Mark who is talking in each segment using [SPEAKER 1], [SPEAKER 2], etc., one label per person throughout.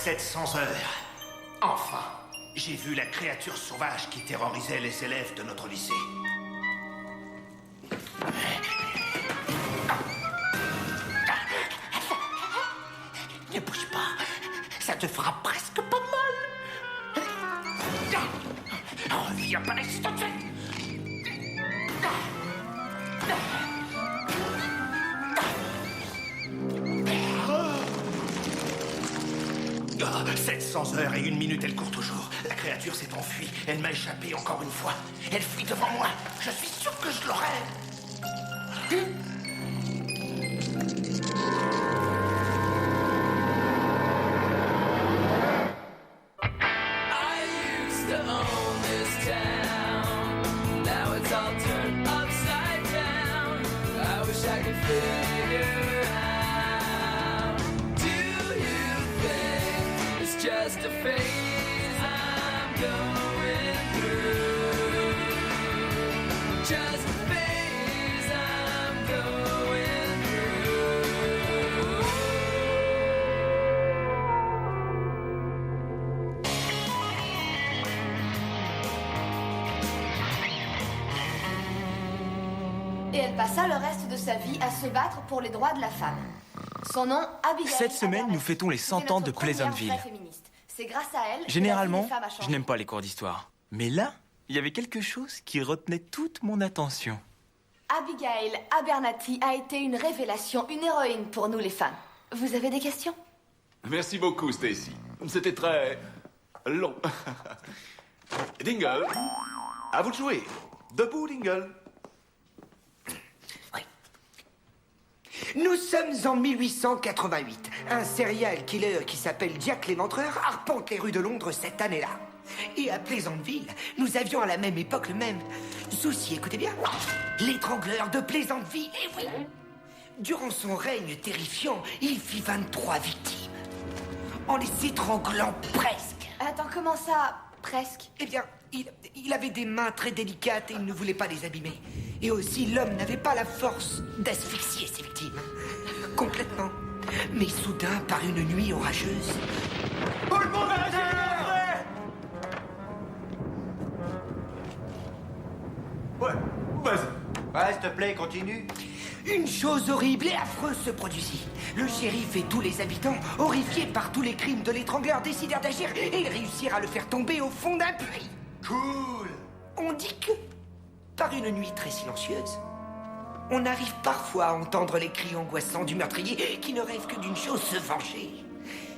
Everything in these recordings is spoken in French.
[SPEAKER 1] 700 heures. Enfin, j'ai vu la créature sauvage qui terrorisait les élèves de notre lycée. Ne bouge pas, ça te fera presque pas mal. Reviens par ici tout de suite. 700 heures et 1 minute, elle court toujours. La créature s'est enfuie. Elle m'a échappé encore une fois. Elle fuit devant moi. Je suis sûr que je l'aurai.
[SPEAKER 2] Just a phase I'm going through. Just a phase I'm going through.
[SPEAKER 3] Et elle passa le reste de sa vie à se battre pour les droits de la femme. Son nom, Abigail.
[SPEAKER 4] Cette semaine, nous fêtons les 100 ans de Pleasantville.
[SPEAKER 3] C'est grâce à elle.
[SPEAKER 4] Généralement, je n'aime pas les cours d'histoire. Mais là, il y avait quelque chose qui retenait toute mon attention.
[SPEAKER 3] Abigail Abernathy a été une révélation, une héroïne pour nous les femmes. Vous avez des questions?
[SPEAKER 5] Merci beaucoup, Stacy. C'était très long. Dingle, à vous de jouer. Debout, Dingle.
[SPEAKER 6] Nous sommes en 1888. Un serial killer qui s'appelle Jack l'Éventreur arpente les rues de Londres cette année-là. Et à Pleasantville, nous avions à la même époque le même souci, écoutez bien. L'étrangleur de Pleasantville, eh oui. Durant son règne terrifiant, il fit 23 victimes. En les étranglant presque.
[SPEAKER 3] Attends, comment ça, presque?
[SPEAKER 6] Eh bien, il avait des mains très délicates et il ne voulait pas les abîmer. Et aussi, l'homme n'avait pas la force d'asphyxier ses victimes. Complètement. Mais soudain, par une nuit orageuse...
[SPEAKER 1] Tout le monde à terre!
[SPEAKER 5] Ouais, vas-y.
[SPEAKER 7] Ouais, s'il te plaît, continue.
[SPEAKER 6] Une chose horrible et affreuse se produisit. Le shérif et tous les habitants, horrifiés par tous les crimes de l'étrangleur, décidèrent d'agir et ils réussirent à le faire tomber au fond d'un puits.
[SPEAKER 7] Cool.
[SPEAKER 6] On dit que, par une nuit très silencieuse, on arrive parfois à entendre les cris angoissants du meurtrier qui ne rêve que d'une chose, se venger.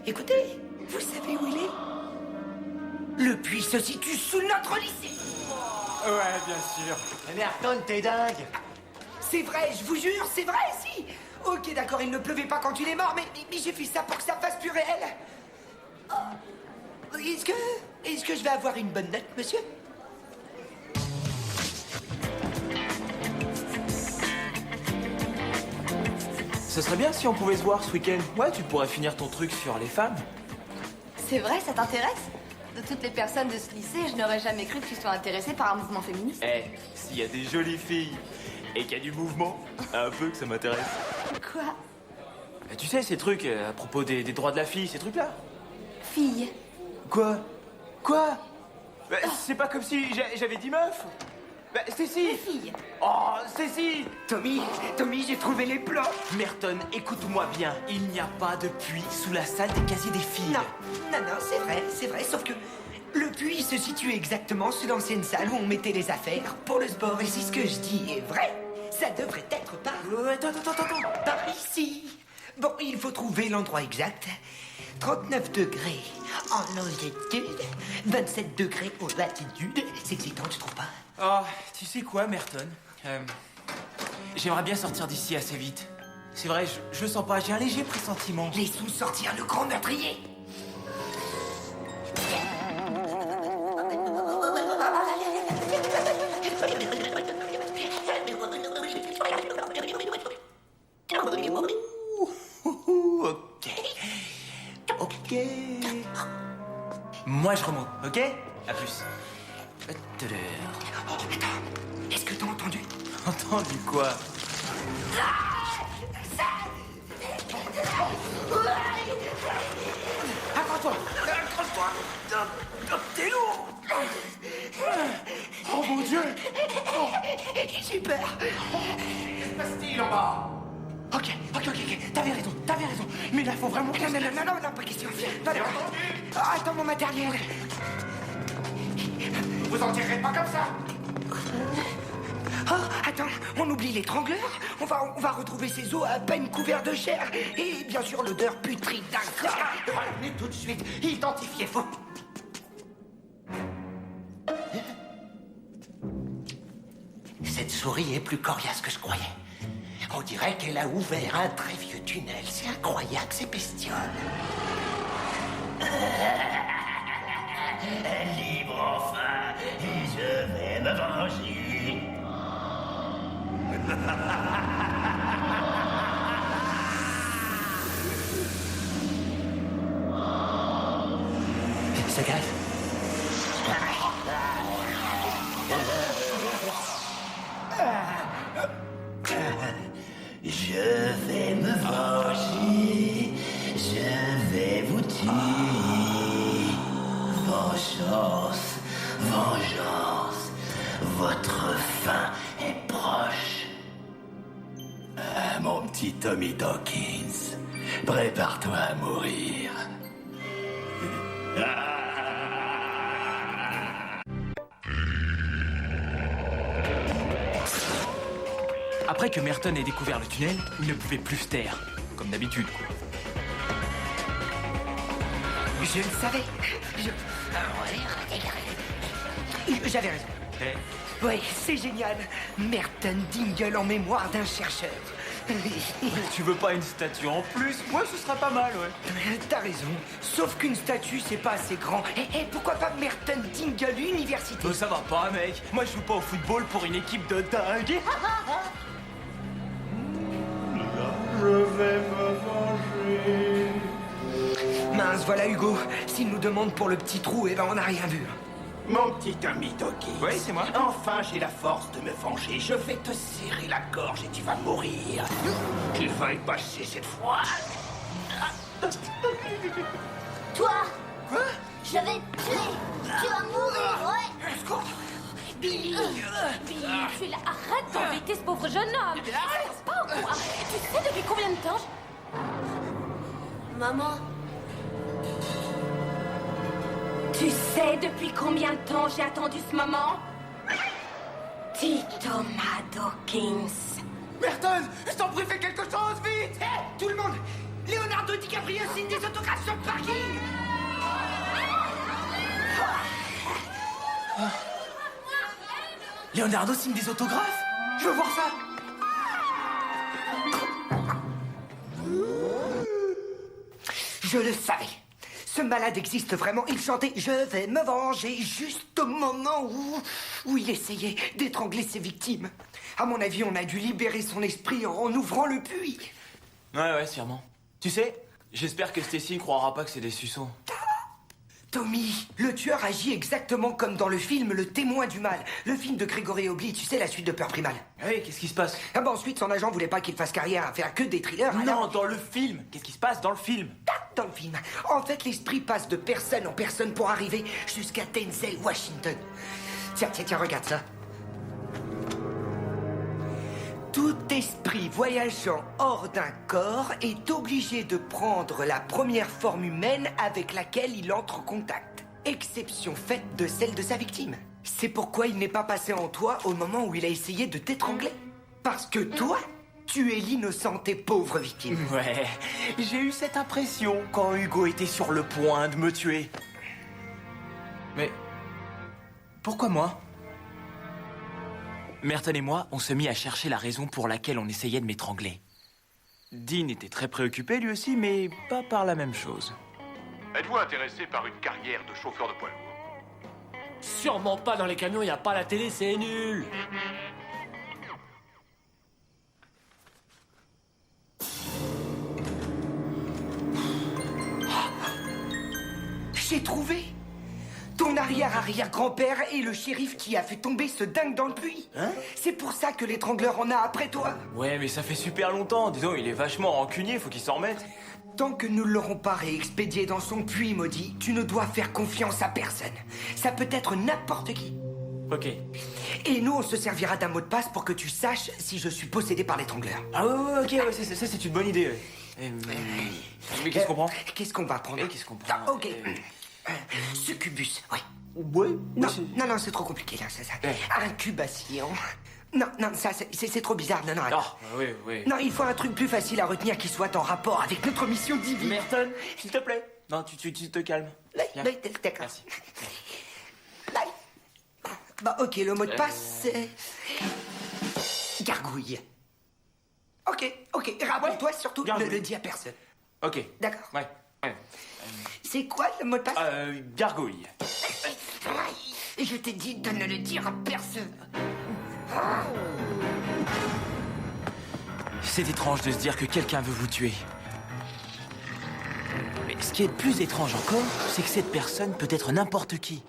[SPEAKER 6] Écoutez, vous savez où il est? Le puits se situe sous notre lycée.
[SPEAKER 7] Ouais, bien sûr. Mais Merton, t'es dingue.
[SPEAKER 6] C'est vrai, je vous jure, c'est vrai, si. Ok, d'accord, il ne pleuvait pas quand il est mort, mais j'ai fait ça pour que ça fasse plus réel. Oh. Est-ce que je vais avoir une bonne note, monsieur?
[SPEAKER 4] Ce serait bien si on pouvait se voir ce week-end. Ouais, tu pourrais finir ton truc sur les femmes.
[SPEAKER 3] C'est vrai, ça t'intéresse? De toutes les personnes de ce lycée, je n'aurais jamais cru que tu sois intéressé par un mouvement féministe.
[SPEAKER 4] Eh, s'il y a des jolies filles et qu'il y a du mouvement, un peu que ça m'intéresse.
[SPEAKER 3] Quoi?
[SPEAKER 4] Tu sais, ces trucs à propos des droits de la fille, ces trucs-là.
[SPEAKER 3] Fille.
[SPEAKER 4] Quoi? C'est pas comme si j'avais 10 meufs. Stacy!
[SPEAKER 3] Fille.
[SPEAKER 4] Oh, Stacy!
[SPEAKER 6] Tommy, j'ai trouvé les plans.
[SPEAKER 4] Merton, écoute-moi bien. Il n'y a pas de puits sous la salle des casiers des filles.
[SPEAKER 6] Non, c'est vrai, sauf que le puits se situe exactement sous l'ancienne salle où on mettait les affaires pour le sport. Et si ce que je dis est vrai, ça devrait être par...
[SPEAKER 4] Attends.
[SPEAKER 6] Par ici. Bon, il faut trouver l'endroit exact. 39 degrés en longitude, 27 degrés en latitude. C'est excitant, tu trouves pas?
[SPEAKER 4] Oh, tu sais quoi, Merton? J'aimerais bien sortir d'ici assez vite. C'est vrai, je sens pas, j'ai un léger pressentiment.
[SPEAKER 6] Laissons sortir le grand meurtrier.
[SPEAKER 4] Ok. Moi, je remonte, ok? À plus.
[SPEAKER 6] Oh, attends, est-ce que t'as entendu?
[SPEAKER 4] Entendu quoi?
[SPEAKER 6] Accroche-toi. T'es lourd.
[SPEAKER 1] Oh mon Dieu!
[SPEAKER 6] J'ai peur.
[SPEAKER 1] Que se passe-t-il en bas?
[SPEAKER 6] Ok. T'avais raison. Mais là, faut vraiment... Non, pas question. Pas de... Attends mon matériel.
[SPEAKER 1] Vous en tirerez pas comme ça!
[SPEAKER 6] Oh, attends, on oublie l'étrangleur. On va retrouver ces os à peine couverts de chair. Et bien sûr, l'odeur putride d'un corps.
[SPEAKER 1] Mais tout de suite, identifiez-vous! Cette souris est plus coriace que je croyais. On dirait qu'elle a ouvert un très vieux tunnel. C'est incroyable, ces bestioles. Libre enfin, et je vais me venger. Ce gars. Je vais me venger. Je vais vous tuer. Vengeance. Votre fin est proche. Mon petit Tommy Dawkins, prépare-toi à mourir.
[SPEAKER 4] Après que Merton ait découvert le tunnel, il ne pouvait plus se taire. Comme d'habitude, quoi.
[SPEAKER 6] Je le savais. J'avais raison. Oui, c'est génial. Merton Dingle en mémoire d'un chercheur.
[SPEAKER 4] Tu veux pas une statue en plus? Ouais, ce sera pas mal, ouais.
[SPEAKER 6] T'as raison. Sauf qu'une statue, c'est pas assez grand. Et pourquoi pas Merton Dingle Université?
[SPEAKER 4] Ça va pas, mec. Moi, je joue pas au football pour une équipe de dingue.
[SPEAKER 1] Je vais me venger.
[SPEAKER 6] Mince, voilà Hugo. S'il nous demande pour le petit trou, eh ben on n'a rien vu.
[SPEAKER 1] Mon petit ami Dawkins.
[SPEAKER 4] Oui, c'est moi.
[SPEAKER 1] Enfin, j'ai la force de me venger. Je vais te serrer la gorge et tu vas mourir. Qu'il faille passer cette fois.
[SPEAKER 8] Toi Je vais te tuer. Tu vas mourir, ouais. Billy, tu es là. Arrête d'embêter ce pauvre jeune homme. Ça passe pas ou quoi? Tu sais depuis combien de temps Maman. Tu sais depuis combien de temps j'ai attendu ce moment? Dis Thomas Dawkins.
[SPEAKER 6] Merton, je t'en prie, fais quelque chose, vite! Hé, tout le monde! Leonardo DiCaprio signe des autographes sur le parking!
[SPEAKER 4] Leonardo signe des autographes? Je veux voir ça.
[SPEAKER 6] Je le savais. Ce malade existe vraiment. Il chantait « Je vais me venger » juste au moment où il essayait d'étrangler ses victimes. À mon avis, on a dû libérer son esprit en ouvrant le puits.
[SPEAKER 4] Ouais, sûrement. Tu sais, j'espère que Stacy ne croira pas que c'est des suçons.
[SPEAKER 6] Tommy, le tueur agit exactement comme dans le film Le Témoin du Mal. Le film de Grégory Obli, tu sais, la suite de Peur Primale.
[SPEAKER 4] Oui, qu'est-ce qui se passe?
[SPEAKER 6] Ah bah ensuite, son agent voulait pas qu'il fasse carrière à faire que des thrillers.
[SPEAKER 4] Non,
[SPEAKER 6] alors...
[SPEAKER 4] dans le film. Qu'est-ce qui se passe dans le film?
[SPEAKER 6] Dans le film. En fait, l'esprit passe de personne en personne pour arriver jusqu'à Denzel Washington. Tiens, regarde ça. Tout esprit voyageant hors d'un corps est obligé de prendre la première forme humaine avec laquelle il entre en contact. Exception faite de celle de sa victime. C'est pourquoi il n'est pas passé en toi au moment où il a essayé de t'étrangler. Parce que toi, tu es l'innocente et pauvre victime.
[SPEAKER 4] Ouais, j'ai eu cette impression quand Hugo était sur le point de me tuer. Mais pourquoi moi? Merton et moi, on se mit à chercher la raison pour laquelle on essayait de m'étrangler. Dean était très préoccupé lui aussi, mais pas par la même chose.
[SPEAKER 5] Êtes-vous intéressé par une carrière de chauffeur de poids lourd?
[SPEAKER 7] Sûrement pas dans les camions, y a pas la télé, c'est nul.
[SPEAKER 6] J'ai trouvé! Ton arrière-arrière-grand-père est le shérif qui a fait tomber ce dingue dans le puits.
[SPEAKER 4] Hein?
[SPEAKER 6] C'est pour ça que l'étrangleur en a après toi.
[SPEAKER 4] Ouais, mais ça fait super longtemps. Disons, il est vachement rancunier, faut qu'il s'en remette.
[SPEAKER 6] Tant que nous ne l'aurons pas réexpédié dans son puits maudit, tu ne dois faire confiance à personne. Ça peut être n'importe qui.
[SPEAKER 4] Ok.
[SPEAKER 6] Et nous, on se servira d'un mot de passe pour que tu saches si je suis possédé par l'étrangleur.
[SPEAKER 4] Ah ouais, ok, ouais, ça c'est une bonne idée. Ouais. Mais qu'est-ce qu'on prend?
[SPEAKER 6] Qu'est-ce qu'on va prendre?
[SPEAKER 4] Qu'est-ce qu'on prend?
[SPEAKER 6] Ah, ok. Succubus, oui.
[SPEAKER 4] Ouais.
[SPEAKER 6] Non, c'est trop compliqué, là, ça. Incubation. Non, ça, c'est trop bizarre. Non, attends.
[SPEAKER 4] Oui.
[SPEAKER 6] Non, il faut un truc plus facile à retenir qui soit en rapport avec notre mission divine.
[SPEAKER 4] Merton, s'il te plaît. Non, tu te calmes. Viens.
[SPEAKER 6] D'accord.
[SPEAKER 4] Merci.
[SPEAKER 6] Bah, ok, le mot de passe, c'est... Gargouille. Ok. Rappelle-toi surtout, ne le dis à personne.
[SPEAKER 4] Ok.
[SPEAKER 6] D'accord.
[SPEAKER 4] Ouais.
[SPEAKER 6] C'est quoi le mot de passe?
[SPEAKER 4] Gargouille.
[SPEAKER 6] Je t'ai dit de ne le dire à personne.
[SPEAKER 4] C'est étrange de se dire que quelqu'un veut vous tuer. Mais ce qui est plus étrange encore, c'est que cette personne peut être n'importe qui.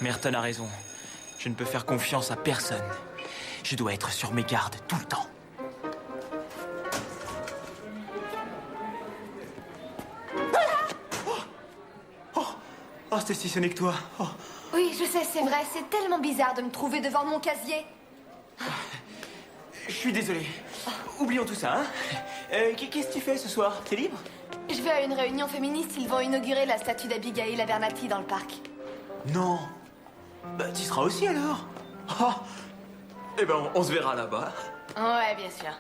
[SPEAKER 4] Merton a raison. Je ne peux faire confiance à personne. Je dois être sur mes gardes tout le temps. Oh, Stacy, ce n'est que toi. Oh.
[SPEAKER 3] Oui, je sais, c'est vrai. C'est tellement bizarre de me trouver devant mon casier.
[SPEAKER 4] Je suis désolé. Oublions tout ça, hein. Qu'est-ce que tu fais ce soir? T'es libre?
[SPEAKER 3] Je vais à une réunion féministe. Ils vont inaugurer la statue d'Abigail Abernathy dans le parc.
[SPEAKER 4] Non. Bah, tu seras aussi alors. Oh. Eh ben, on se verra là-bas.
[SPEAKER 3] Ouais, bien sûr.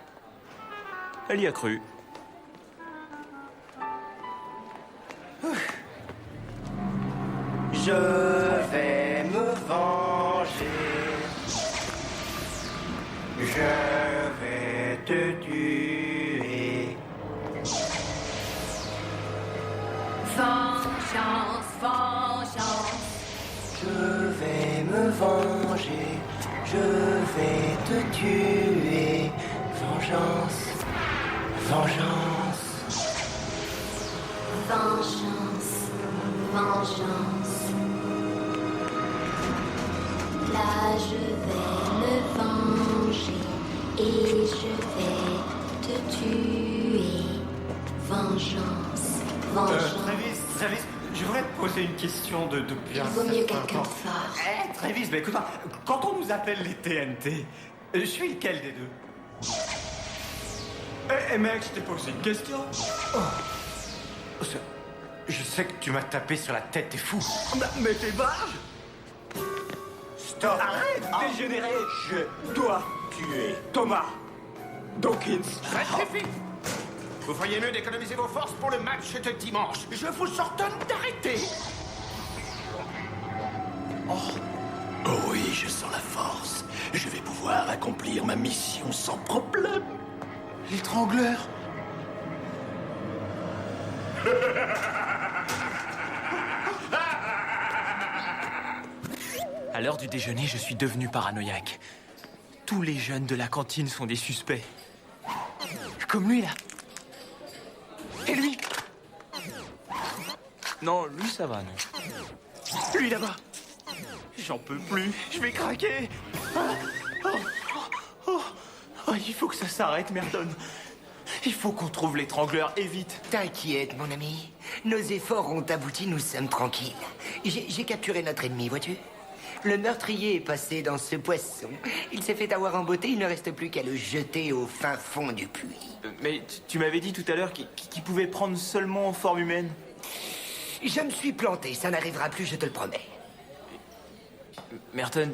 [SPEAKER 4] Elle y a cru.
[SPEAKER 7] Je vais me venger. Je vais te tuer.
[SPEAKER 8] Vengeance.
[SPEAKER 7] Je vais me venger. Je vais te tuer. Vengeance.
[SPEAKER 8] Là, je vais me venger et je vais te tuer. Vengeance.
[SPEAKER 7] Travis, je voudrais te poser une question de bien.
[SPEAKER 8] Il vaut mieux quelqu'un de fort.
[SPEAKER 7] Travis, bah écoute, quand on nous appelle les TNT, je suis lequel des deux? Mec, je t'ai posé une question. Je sais que tu m'as tapé sur la tête, t'es fou. Mais t'es barge. Stop. Arrête, dégénéré. Je dois tuer Thomas Dawkins.
[SPEAKER 1] Ça suffit. Vous feriez mieux d'économiser vos forces pour le match de dimanche. Je vous ordonne d'arrêter.
[SPEAKER 9] Oh oui, je sens la force. Je vais pouvoir accomplir ma mission sans problème.
[SPEAKER 4] L'étrangleur. À l'heure du déjeuner, je suis devenu paranoïaque. Tous les jeunes de la cantine sont des suspects. Comme lui, là. Et lui. Non, lui, ça va, non. Lui, là-bas. J'en peux plus. Je vais craquer. Il faut que ça s'arrête, Merton. Il faut qu'on trouve l'étrangleur, et vite.
[SPEAKER 6] T'inquiète, mon ami. Nos efforts ont abouti, nous sommes tranquilles. J'ai capturé notre ennemi, vois-tu? Le meurtrier est passé dans ce poisson. Il s'est fait avoir en beauté, il ne reste plus qu'à le jeter au fin fond du puits.
[SPEAKER 4] Mais tu m'avais dit tout à l'heure qu'il pouvait prendre seulement en forme humaine.
[SPEAKER 6] Je me suis planté, ça n'arrivera plus, je te le promets.
[SPEAKER 4] Merton,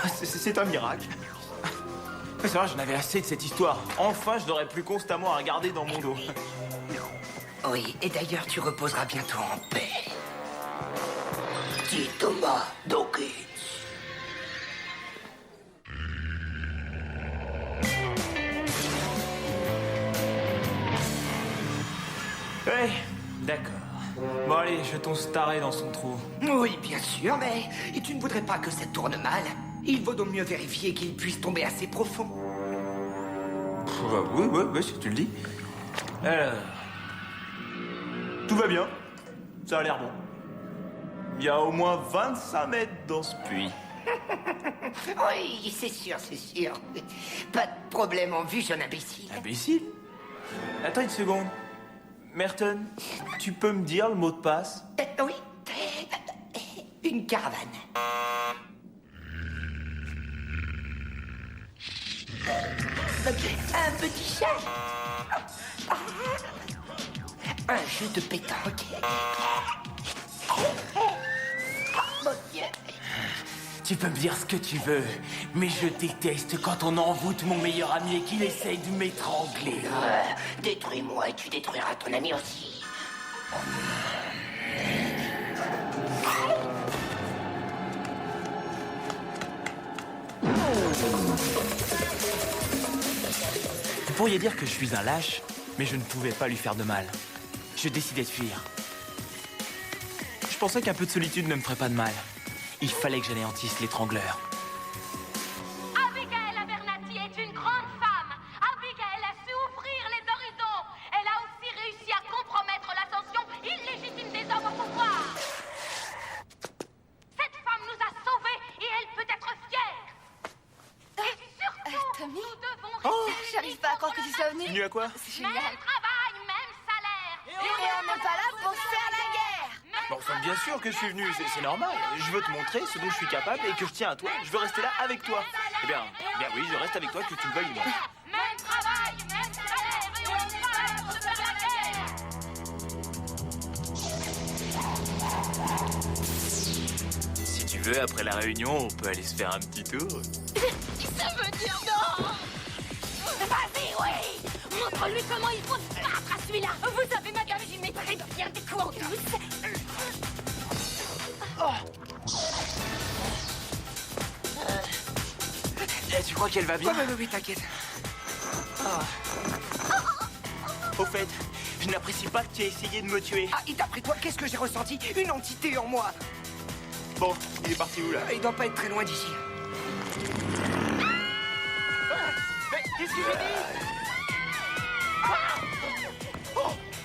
[SPEAKER 4] c'est un miracle. C'est vrai, j'en avais assez de cette histoire. Enfin, je n'aurai plus constamment à regarder dans mon dos.
[SPEAKER 6] Oui, et d'ailleurs, tu reposeras bientôt en paix. Dis Thomas Dawkins.
[SPEAKER 4] Ouais, d'accord. Bon, allez, jetons ce taré dans son trou.
[SPEAKER 6] Oui, bien sûr, mais et tu ne voudrais pas que ça tourne mal? Il vaut donc mieux vérifier qu'il puisse tomber assez profond.
[SPEAKER 4] Oui, si tu le dis. Alors... Tout va bien. Ça a l'air bon. Il y a au moins 25 mètres dans ce puits.
[SPEAKER 6] Oui, c'est sûr. Pas de problème en vue, jeune imbécile.
[SPEAKER 4] Imbécile? Attends une seconde. Merton, tu peux me dire le mot de passe?
[SPEAKER 6] Oui. Une caravane. Un petit chat. Un jeu de pétanque. Mon Dieu.
[SPEAKER 4] Tu peux me dire ce que tu veux, mais je déteste quand on envoûte mon meilleur ami et qu'il essaye de m'étrangler.
[SPEAKER 6] Détruis-moi et tu détruiras ton ami aussi.
[SPEAKER 4] Vous pourriez dire que je suis un lâche, mais je ne pouvais pas lui faire de mal. Je décidai de fuir. Je pensais qu'un peu de solitude ne me ferait pas de mal. Il fallait que j'anéantisse l'étrangleur.
[SPEAKER 8] Abigail Abernathy est une grande femme. Abigail a su ouvrir les horizons. Elle a aussi réussi à compromettre l'ascension illégitime des hommes au pouvoir. Cette femme nous a sauvés et elle peut être fière. Et surtout,
[SPEAKER 3] Tommy?
[SPEAKER 8] nous devons
[SPEAKER 3] Oh,
[SPEAKER 8] rester
[SPEAKER 3] j'arrive pas à croire que tu sois venu.
[SPEAKER 4] Venu à quoi?
[SPEAKER 3] C'est
[SPEAKER 8] Même
[SPEAKER 3] génial.
[SPEAKER 8] travail, même salaire.
[SPEAKER 3] Et on n'est pas là pour se faire la guerre.
[SPEAKER 4] Bon, enfin, bien sûr que je suis venu, c'est normal. Je veux te montrer ce dont je suis capable et que je tiens à toi. Je veux rester là avec toi. Eh bien oui, je reste avec toi, que tu le veuilles ou non.
[SPEAKER 8] Même travail, même salaire. Et on n'est pas là pour se faire la guerre.
[SPEAKER 4] Si tu veux, après la réunion, on peut aller se faire un petit tour.
[SPEAKER 8] Ça veut dire non. Vas-y, oui. Montre-lui comment il faut se battre à celui-là. Vous savez, madame, j'y mettrai bien des coups en douce.
[SPEAKER 4] Tu crois qu'elle va bien?
[SPEAKER 6] Oui, t'inquiète.
[SPEAKER 4] Au fait, je n'apprécie pas que tu aies essayé de me tuer.
[SPEAKER 6] Ah, et d'après toi, qu'est-ce que j'ai ressenti? Une entité en moi.
[SPEAKER 4] Bon, il est parti où, là?
[SPEAKER 6] Il doit pas être très loin d'ici.
[SPEAKER 4] Mais qu'est-ce que j'ai dit?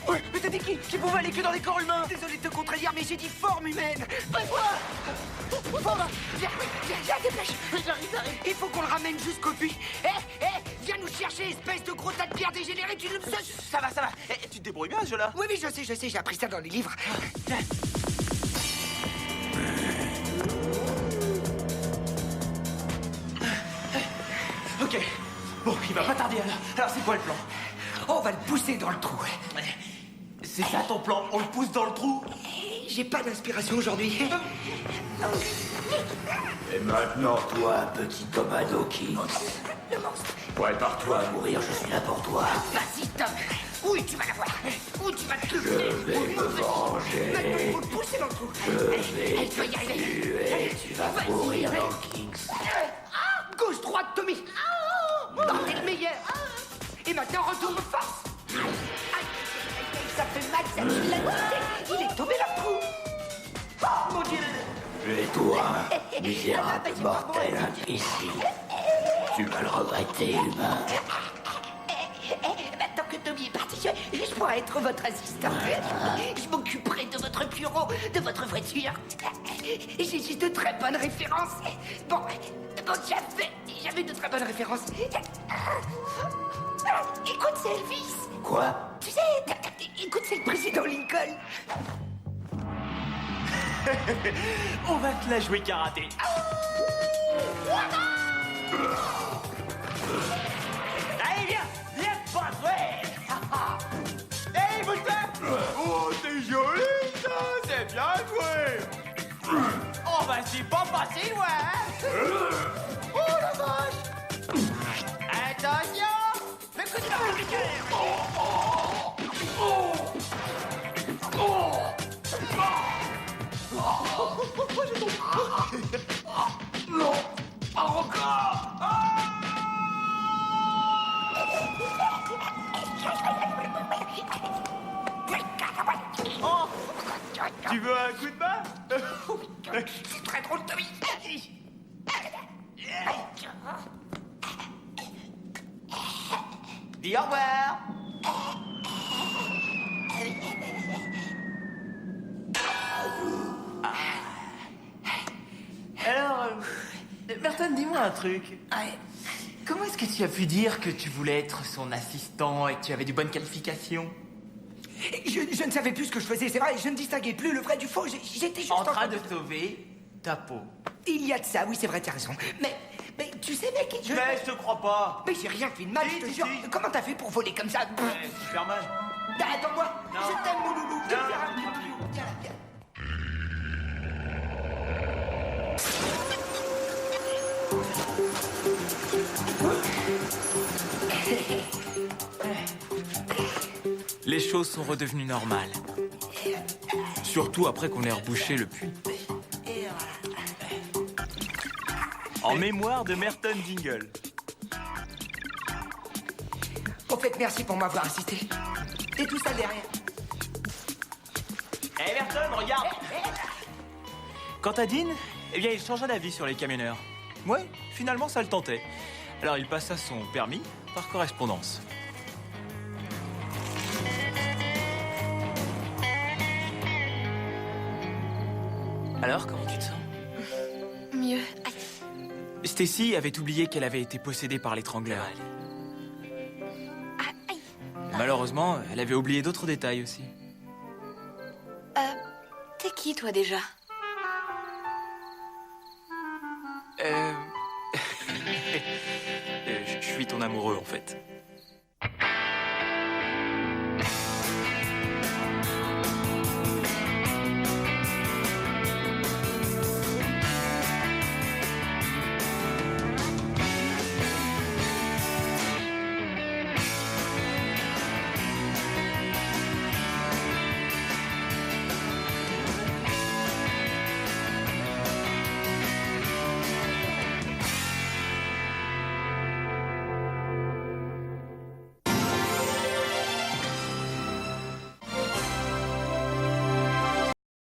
[SPEAKER 6] Oh, mais t'as dit qui pouvait aller que dans les corps humains? Désolé de te contredire, mais j'ai dit forme humaine. Bon, bah, viens, dépêche. J'arrive. Il faut qu'on le ramène jusqu'au puits. Viens nous chercher, espèce de gros tas de pierres dégénérées, tu le sais.
[SPEAKER 4] Ça va. Tu te débrouilles bien, Jola?
[SPEAKER 6] Oui, je sais, j'ai appris ça dans les livres.
[SPEAKER 4] Ok. Bon, il va pas tarder, alors c'est quoi le plan?
[SPEAKER 6] On va le pousser dans le trou.
[SPEAKER 4] C'est ça ton plan? On le pousse dans le trou?
[SPEAKER 6] J'ai pas d'inspiration aujourd'hui.
[SPEAKER 9] Et maintenant, toi, petit Thomas Dawkins.
[SPEAKER 6] Le monstre.
[SPEAKER 9] Prépare-toi à mourir, je suis là pour toi.
[SPEAKER 6] Vas-y, Tom. Oui, tu vas l'avoir. Où tu vas te
[SPEAKER 9] Je vais me venger.
[SPEAKER 6] Maintenant, faut le pousser dans le trou. Elle peut y arriver.
[SPEAKER 9] Et tu vas mourir, Dawkins.
[SPEAKER 6] Gauche, droite, Tommy. Non, t'es le meilleur. Et maintenant, retourne aux forces. Ça fait mal, ça tue la tête. Il est tombé dans le trou. Oh, mon Dieu.
[SPEAKER 9] Et toi, misérable mortel imbécile. Tu vas le regretter, humain.
[SPEAKER 6] Maintenant que Tommy est parti, je pourrai être votre assistant. Je m'occuperai de votre bureau, de votre voiture. J'ai de très bonnes références. Bon, j'avais de très bonnes références. Écoute, c'est Elvis.
[SPEAKER 9] Quoi?
[SPEAKER 6] Tu sais, écoute, c'est le président Lincoln.
[SPEAKER 4] On va te la jouer karaté. Allez, viens, pas jouer. Hey, bouge-toi. Oh, c'est joli, ça, c'est bien joué. Oh, bah, c'est pas passé, ouais. Oh, la vache. Attention, le coup de la
[SPEAKER 9] Non, encore.
[SPEAKER 4] Oh, tu veux un coup de main?
[SPEAKER 6] C'est très drôle, Tommy.
[SPEAKER 4] Dis au revoir. Alors, Merton, dis-moi un truc. Comment est-ce que tu as pu dire que tu voulais être son assistant et que tu avais de bonnes qualifications?
[SPEAKER 6] Je ne savais plus ce que je faisais, c'est vrai. Je ne distinguais plus le vrai du faux. J'étais juste
[SPEAKER 4] En train de sauver ta peau.
[SPEAKER 6] Il y a de ça, oui, c'est vrai, t'as raison. Mais tu sais, mec,
[SPEAKER 4] Mais je te crois pas.
[SPEAKER 6] Mais j'ai rien fait de mal, je te jure. Comment t'as fait pour voler comme ça?
[SPEAKER 4] Super mal.
[SPEAKER 6] Attends-moi.
[SPEAKER 4] Non.
[SPEAKER 6] Je t'aime, mon loulou. Viens
[SPEAKER 4] Non.
[SPEAKER 6] faire un petit bisou. Viens là, viens.
[SPEAKER 4] Les choses sont redevenues normales. Surtout après qu'on ait rebouché le puits. En mémoire de Merton Dingle.
[SPEAKER 6] Au fait, merci pour m'avoir assisté. Et tout ça derrière.
[SPEAKER 4] Hé Merton, regarde. Quant à Dean, eh bien il changea d'avis sur les camionneurs. Ouais, finalement ça le tentait. Alors il passa son permis par correspondance. Alors, comment tu te sens?
[SPEAKER 3] Mieux.
[SPEAKER 4] Stacy avait oublié qu'elle avait été possédée par l'étrangleur. Malheureusement, elle avait oublié d'autres détails aussi.
[SPEAKER 3] T'es qui, toi, déjà?
[SPEAKER 4] Je suis ton amoureux, en fait.